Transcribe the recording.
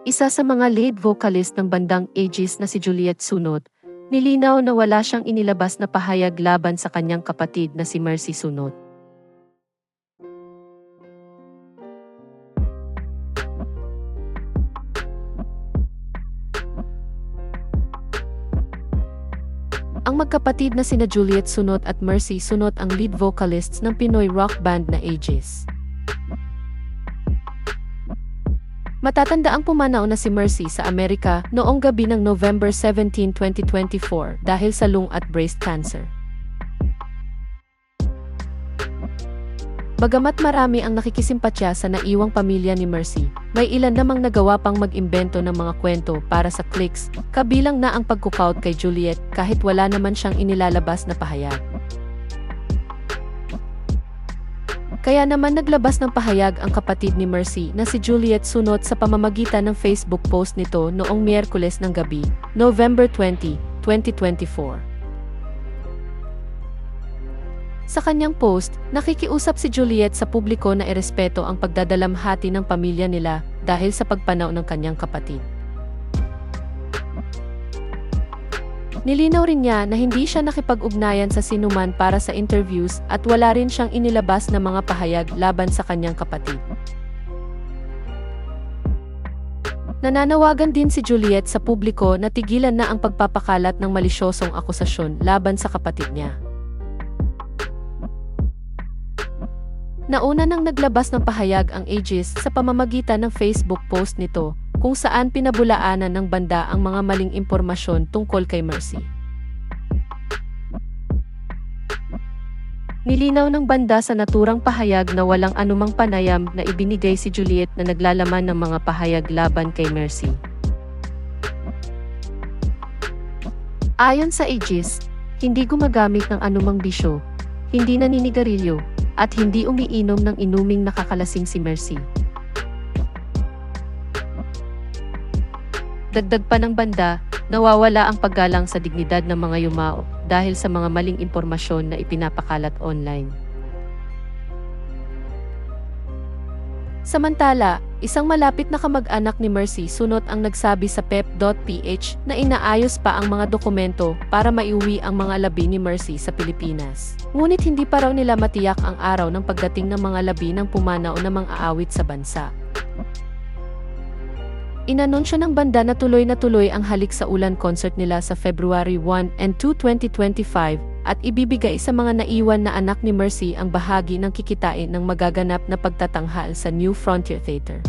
Isa sa mga lead vocalist ng bandang Aegis na si Juliet Sunot, nilinaw na wala siyang inilabas na pahayag laban sa kanyang kapatid na si Mercy Sunot. Ang magkapatid na sina Juliet Sunot at Mercy Sunot ang lead vocalists ng Pinoy rock band na Aegis. Matatanda ang pumanaw na si Mercy sa Amerika noong gabi ng November 17, 2024 dahil sa lung at breast cancer. Bagamat marami ang nakikisimpatya sa naiwang pamilya ni Mercy, may ilan namang nagawa pang mag-imbento ng mga kwento para sa clicks, kabilang na ang pagkukout kay Juliet kahit wala naman siyang inilalabas na pahayag. Kaya naman naglabas ng pahayag ang kapatid ni Mercy na si Juliet Sunot sa pamamagitan ng Facebook post nito noong Miyerkules ng gabi, November 20, 2024. Sa kanyang post, nakikiusap si Juliet sa publiko na irespeto ang pagdadalamhati ng pamilya nila dahil sa pagpanaw ng kanyang kapatid. Nilinaw rin niya na hindi siya nakipag-ugnayan sa sinuman para sa interviews at wala rin siyang inilabas na mga pahayag laban sa kanyang kapatid. Nananawagan din si Juliet sa publiko na tigilan na ang pagpapakalat ng malisyosong akusasyon laban sa kapatid niya. Nauna nang naglabas ng pahayag ang Aegis sa pamamagitan ng Facebook post nito, kung saan pinabulaanan ng banda ang mga maling impormasyon tungkol kay Mercy. Nilinaw ng banda sa naturang pahayag na walang anumang panayam na ibinigay si Juliet na naglalaman ng mga pahayag laban kay Mercy. Ayon sa Aegis, hindi gumagamit ng anumang bisyo, hindi naninigarilyo, at hindi umiinom ng inuming nakakalasing si Mercy. Dagdag pa ng banda, nawawala ang paggalang sa dignidad ng mga yumao dahil sa mga maling impormasyon na ipinapakalat online. Samantala, isang malapit na kamag-anak ni Mercy Sunot ang nagsabi sa pep.ph na inaayos pa ang mga dokumento para maiuwi ang mga labi ni Mercy sa Pilipinas. Ngunit hindi pa raw nila matiyak ang araw ng pagdating ng mga labi ng pumanaw na mang-aawit sa bansa. Inanunsyo ng banda na tuloy ang Halik sa Ulan concert nila sa February 1 and 2, 2025 at ibibigay sa mga naiwan na anak ni Mercy ang bahagi ng kikitain ng magaganap na pagtatanghal sa New Frontier Theater.